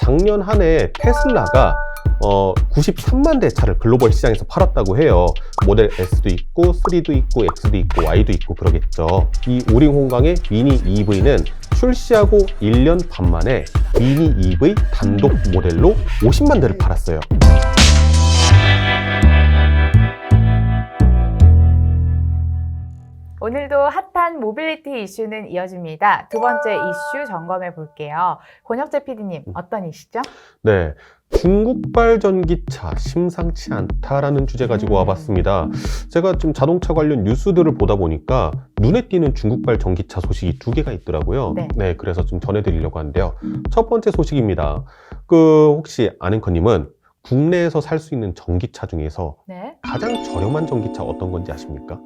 작년 한 해 테슬라가 93만 대 차를 글로벌 시장에서 팔았다고 해요. 모델 S도 있고 3도 있고 X도 있고 Y도 있고 그러겠죠. 이 오링 홍강의 미니 EV는 출시하고 1년 반 만에 미니 EV 단독 모델로 50만 대를 팔았어요. 오늘도 핫한 모빌리티 이슈는 이어집니다. 두 번째 이슈 점검해 볼게요. 권혁재 PD님, 어떤 이슈죠? 네, 중국발 전기차 심상치 않다라는 주제 가지고 와봤습니다. 제가 좀 자동차 관련 뉴스들을 보다 보니까 눈에 띄는 중국발 전기차 소식이 두 개가 있더라고요. 네. 그래서 좀 전해드리려고 하는데요. 첫 번째 소식입니다. 혹시 아는커님은 국내에서 살 수 있는 전기차 중에서 네. 가장 저렴한 전기차 어떤 건지 아십니까?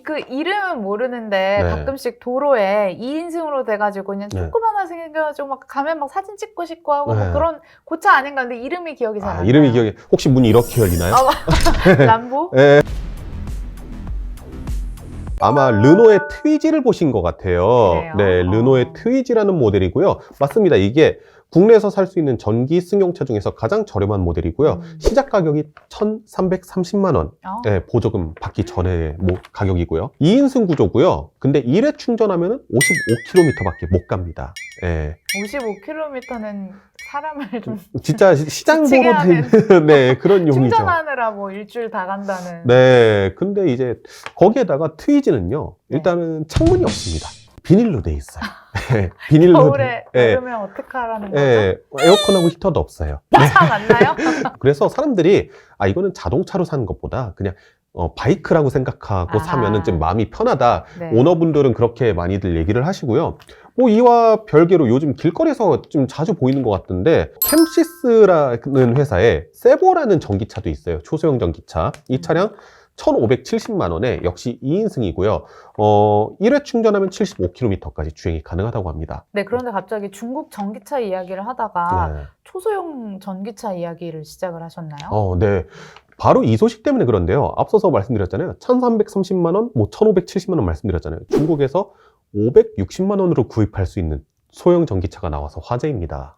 그 이름은 모르는데 네. 가끔씩 도로에 2인승으로 돼가지고 그냥 네. 조그마한 생겨가지고 막 가면 막 사진 찍고 싶고 하고 네. 뭐 그런 고차 아닌가 근데 이름이 기억이 잘 안 나요. 이름이 기억이, 혹시 문이 이렇게 열리나요? 람보? 네. 아마 르노의 트위지를 보신 것 같아요. 그래요? 네, 르노의 트위지라는 모델이고요. 맞습니다. 이게 국내에서 살 수 있는 전기 승용차 중에서 가장 저렴한 모델이고요. 시작 가격이 1,330만 원. 네, 보조금 받기 전에 가격이고요. 2인승 구조고요. 근데 1회 충전하면 55km밖에 못 갑니다. 네. 55km는 사람을 좀 진짜 시장 지치게 보러 다니는 네, 그런 용이죠. 충전하느라 뭐 일주일 다 간다는. 네, 근데 이제 거기에다가 트위지는요, 일단은 창문이 없습니다. 비닐로 돼 있어요. 네, 비닐로. 겨울에 네. 여름에 어떡하라는 거죠? 네, 에어컨하고 히터도 없어요. 차 맞나요? 그래서 사람들이 이거는 자동차로 사는 것보다 그냥 바이크라고 생각하고 사면은 좀 마음이 편하다. 네. 오너분들은 그렇게 많이들 얘기를 하시고요. 이와 별개로 요즘 길거리에서 좀 자주 보이는 것 같은데 캠시스라는 회사에 세보라는 전기차도 있어요. 초소형 전기차. 이 차량 1,570만 원에 역시 2인승이고요. 1회 충전하면 75km까지 주행이 가능하다고 합니다. 네, 그런데 갑자기 중국 전기차 이야기를 하다가 네. 초소형 전기차 이야기를 시작을 하셨나요? 네. 바로 이 소식 때문에 그런데요. 앞서서 말씀드렸잖아요. 1,330만 원, 1,570만 원 말씀드렸잖아요. 중국에서 560만 원으로 구입할 수 있는 소형 전기차가 나와서 화제입니다.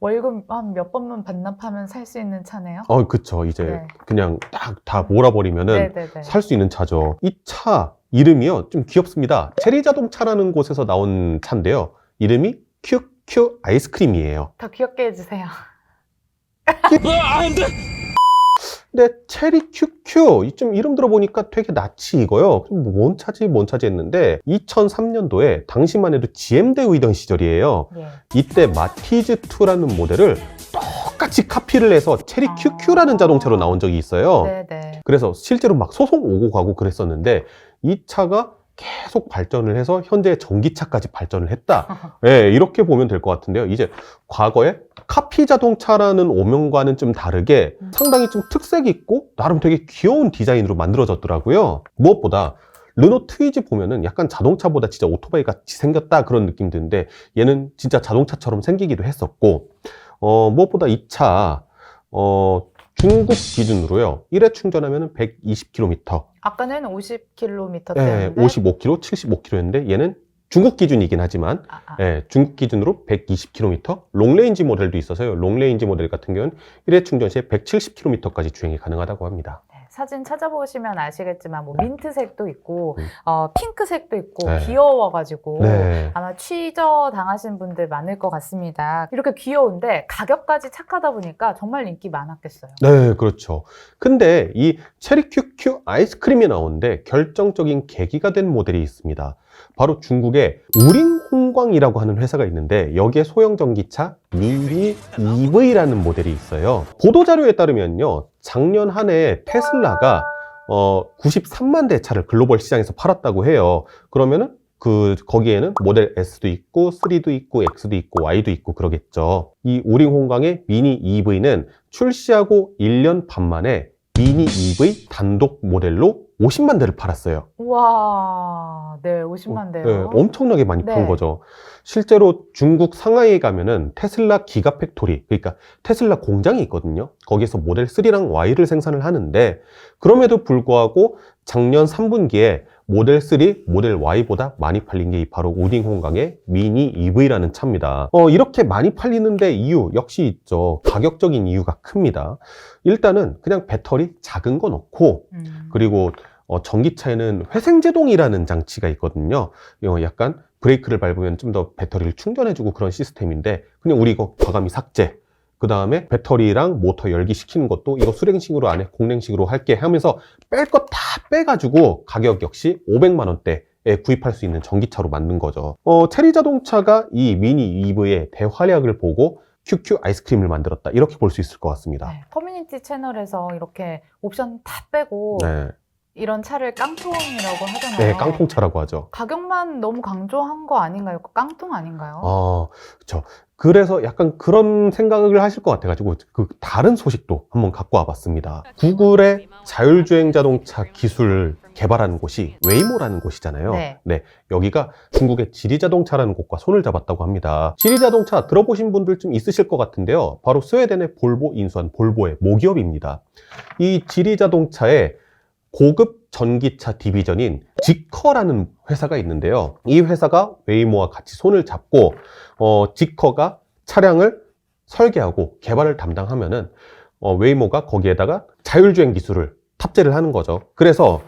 월급 한 몇 번만 반납하면 살 수 있는 차네요? 그쵸. 이제 네. 그냥 딱 다 몰아버리면은 네네네. 살 수 있는 차죠. 이 차 이름이요. 좀 귀엽습니다. 체리 자동차라는 곳에서 나온 차인데요. 이름이 QQ 아이스크림이에요. 더 귀엽게 해주세요. 근데 체리 QQ 좀 이름 들어보니까 되게 낯이 익어요. 뭔 차지 했는데 2003년도에 당시만 해도 GM대우이던 시절이에요. 예. 이때 마티즈2라는 모델을 똑같이 카피를 해서 체리 QQ라는 자동차로 나온 적이 있어요. 네네. 그래서 실제로 막 소송 오고 가고 그랬었는데 이 차가 계속 발전을 해서 현재 전기차까지 발전을 했다. 네, 이렇게 보면 될 것 같은데요. 이제 과거에 카피 자동차라는 오명과는 좀 다르게 상당히 좀 특색 있고 나름 되게 귀여운 디자인으로 만들어졌더라고요. 무엇보다 르노 트위지 보면은 약간 자동차보다 진짜 오토바이 같이 생겼다 그런 느낌 드는데 얘는 진짜 자동차처럼 생기기도 했었고 무엇보다 이 차 중국 기준으로요 1회 충전하면 120km. 아까는 50km 네, 대였는데 55km, 75km였는데 얘는 중국 기준이긴 하지만 네, 중국 기준으로 120km. 롱레인지 모델도 있어서요. 롱레인지 모델 같은 경우는 1회 충전 시에 170km까지 주행이 가능하다고 합니다. 네, 사진 찾아보시면 아시겠지만 뭐 민트색도 있고 핑크색도 있고 네. 귀여워가지고 네. 아마 취저 당하신 분들 많을 것 같습니다. 이렇게 귀여운데 가격까지 착하다 보니까 정말 인기 많았겠어요. 네, 그렇죠. 근데 이 체리 QQ 아이스크림이 나오는데 결정적인 계기가 된 모델이 있습니다. 바로 중국의 우링 홍광이라고 하는 회사가 있는데 여기에 소형 전기차 미니 EV라는 모델이 있어요. 보도자료에 따르면요. 작년 한 해 테슬라가 93만 대 차를 글로벌 시장에서 팔았다고 해요. 그러면은 거기에는 모델 S도 있고 3도 있고 X도 있고 Y도 있고 그러겠죠. 이 우링 홍광의 미니 EV는 출시하고 1년 반 만에 미니 EV 단독 모델로 50만 대를 팔았어요. 우와, 네, 50만 대요. 네, 엄청나게 많이 판 네. 거죠. 실제로 중국 상하이에 가면은 테슬라 기가 팩토리, 그러니까 테슬라 공장이 있거든요. 거기서 모델 3랑 Y를 생산을 하는데 그럼에도 불구하고 작년 3분기에 모델 3, 모델 Y보다 많이 팔린 게 바로 우딩홍강의 미니 EV라는 차입니다. 이렇게 많이 팔리는데 이유 역시 있죠. 가격적인 이유가 큽니다. 일단은 그냥 배터리 작은 거 넣고 그리고 전기차에는 회생제동이라는 장치가 있거든요. 약간 브레이크를 밟으면 좀 더 배터리를 충전해주고 그런 시스템인데 그냥 우리 이거 과감히 삭제. 그 다음에 배터리랑 모터 열기시키는 것도 이거 수냉식으로 안 해, 공냉식으로 할게 하면서 뺄 거 다 빼가지고 가격 역시 500만 원대에 구입할 수 있는 전기차로 만든 거죠. 체리 자동차가 이 미니 EV의 대활약을 보고 QQ 아이스크림을 만들었다. 이렇게 볼 수 있을 것 같습니다. 네, 커뮤니티 채널에서 이렇게 옵션 다 빼고 네. 이런 차를 깡통이라고 하잖아요. 네, 깡통차라고 하죠. 가격만 너무 강조한 거 아닌가요? 깡통 아닌가요? 그렇죠. 그래서 약간 그런 생각을 하실 것 같아가지고 그 다른 소식도 한번 갖고 와봤습니다. 구글의 자율주행 자동차 기술을 개발하는 곳이 웨이모라는 곳이잖아요. 네. 여기가 중국의 지리자동차라는 곳과 손을 잡았다고 합니다. 지리자동차 들어보신 분들 좀 있으실 것 같은데요. 바로 스웨덴의 볼보 인수한 볼보의 모기업입니다. 이 지리자동차의 고급 전기차 디비전인 지커라는 회사가 있는데요. 이 회사가 웨이모와 같이 손을 잡고 지커가 차량을 설계하고 개발을 담당하면은 웨이모가 거기에다가 자율주행 기술을 탑재를 하는 거죠. 그래서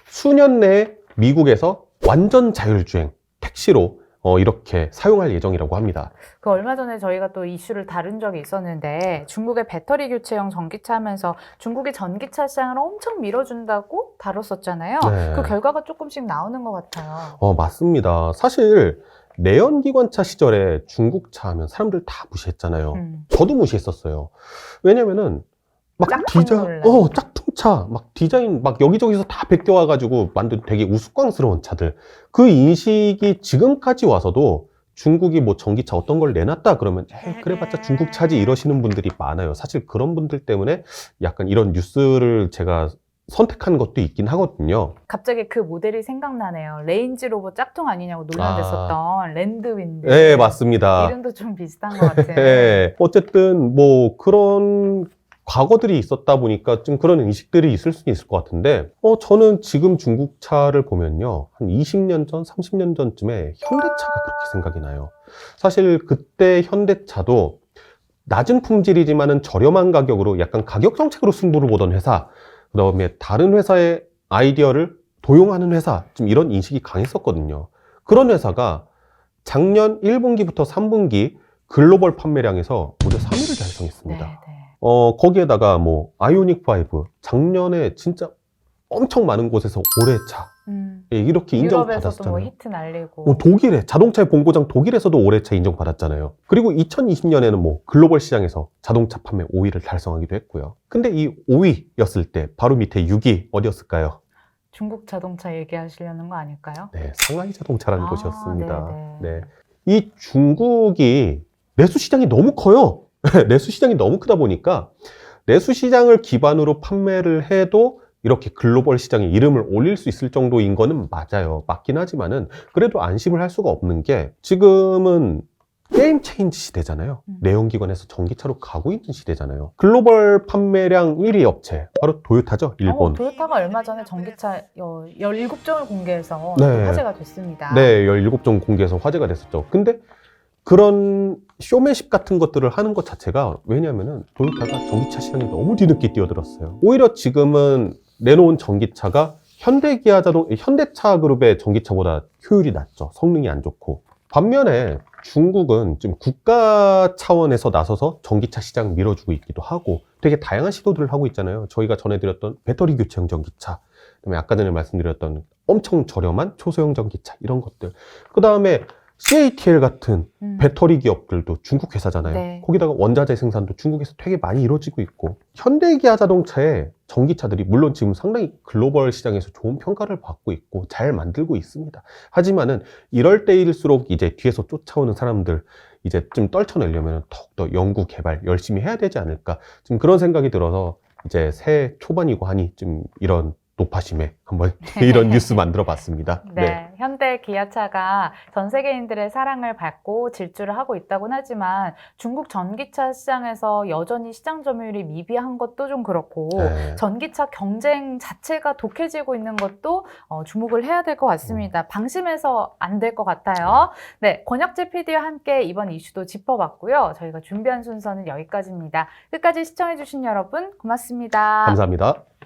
수년 내에 미국에서 완전 자율주행 택시로 이렇게 사용할 예정이라고 합니다. 그 얼마 전에 저희가 또 이슈를 다룬 적이 있었는데 중국의 배터리 교체형 전기차 하면서 중국이 전기차 시장을 엄청 밀어준다고 다뤘었잖아요. 네. 그 결과가 조금씩 나오는 것 같아요. 맞습니다. 사실 내연기관차 시절에 중국차 하면 사람들 다 무시했잖아요. 저도 무시했었어요. 왜냐면은 막 짝퉁차, 막 디자인 막 여기저기서 다 베껴와가지고 만든 되게 우스꽝스러운 차들. 그 인식이 지금까지 와서도 중국이 뭐 전기차 어떤 걸 내놨다 그러면 그래봤자 중국 차지 이러시는 분들이 많아요. 사실 그런 분들 때문에 약간 이런 뉴스를 제가 선택한 것도 있긴 하거든요. 갑자기 그 모델이 생각나네요. 레인지로버 짝퉁 아니냐고 논란됐었던 랜드윈드. 네, 맞습니다. 이름도 좀 비슷한 것 같은. 네, 어쨌든 뭐 그런 과거들이 있었다 보니까 좀 그런 인식들이 있을 수는 있을 것 같은데 저는 지금 중국 차를 보면요 한 20년 전, 30년 전쯤에 현대차가 그렇게 생각이 나요. 사실 그때 현대차도 낮은 품질이지만은 저렴한 가격으로 약간 가격 정책으로 승부를 보던 회사, 그 다음에 다른 회사의 아이디어를 도용하는 회사, 좀 이런 인식이 강했었거든요. 그런 회사가 작년 1분기부터 3분기 글로벌 판매량에서 무려 3위를 달성했습니다. 네. 거기에다가 뭐 아이오닉 5 작년에 진짜 엄청 많은 곳에서 올해차 이렇게 인정받았잖아요. 뭐 히트 날리고. 독일에 자동차의 본고장 독일에서도 올해차 인정받았잖아요. 그리고 2020년에는 뭐 글로벌 시장에서 자동차 판매 5위를 달성하기도 했고요. 근데 이 5위였을 때 바로 밑에 6위 어디였을까요? 중국 자동차 얘기하시려는 거 아닐까요? 네, 상하이 자동차라는 곳이었습니다. 네네. 네. 이 중국이 내수 시장이 너무 커요. 내수 시장이 너무 크다 보니까 내수 시장을 기반으로 판매를 해도 이렇게 글로벌 시장에 이름을 올릴 수 있을 정도인 거는 맞아요. 맞긴 하지만은 그래도 안심을 할 수가 없는 게 지금은 게임 체인지 시대잖아요. 내연기관에서 전기차로 가고 있는 시대잖아요. 글로벌 판매량 1위 업체 바로 토요타죠, 일본. 토요타가 얼마 전에 전기차 17종을 공개해서 네. 화제가 됐습니다. 네, 17종 공개해서 화제가 됐었죠. 근데 그런 쇼맨십 같은 것들을 하는 것 자체가 왜냐면은 토요타가 전기차 시장에 너무 뒤늦게 뛰어들었어요. 오히려 지금은 내놓은 전기차가 현대차 그룹의 전기차보다 효율이 낮죠. 성능이 안 좋고. 반면에 중국은 좀 국가 차원에서 나서서 전기차 시장 밀어주고 있기도 하고 되게 다양한 시도들을 하고 있잖아요. 저희가 전해드렸던 배터리 교체형 전기차, 그다음에 아까 전에 말씀드렸던 엄청 저렴한 초소형 전기차 이런 것들, 그 다음에 CATL 같은 배터리 기업들도 중국 회사잖아요. 네. 거기다가 원자재 생산도 중국에서 되게 많이 이루어지고 있고 현대기아 자동차의 전기차들이 물론 지금 상당히 글로벌 시장에서 좋은 평가를 받고 있고 잘 만들고 있습니다. 하지만은 이럴 때일수록 이제 뒤에서 쫓아오는 사람들 이제 좀 떨쳐내려면 더욱더 연구 개발 열심히 해야 되지 않을까, 지금 그런 생각이 들어서 이제 새해 초반이고 하니 좀 이런 높아심에 한번 이런 뉴스 만들어 봤습니다. 네, 현대 기아차가 전 세계인들의 사랑을 받고 질주를 하고 있다고는 하지만 중국 전기차 시장에서 여전히 시장 점유율이 미비한 것도 좀 그렇고 네. 전기차 경쟁 자체가 독해지고 있는 것도 주목을 해야 될 것 같습니다. 방심해서 안 될 것 같아요. 네, 권혁재 PD와 함께 이번 이슈도 짚어봤고요. 저희가 준비한 순서는 여기까지입니다. 끝까지 시청해주신 여러분 고맙습니다. 감사합니다.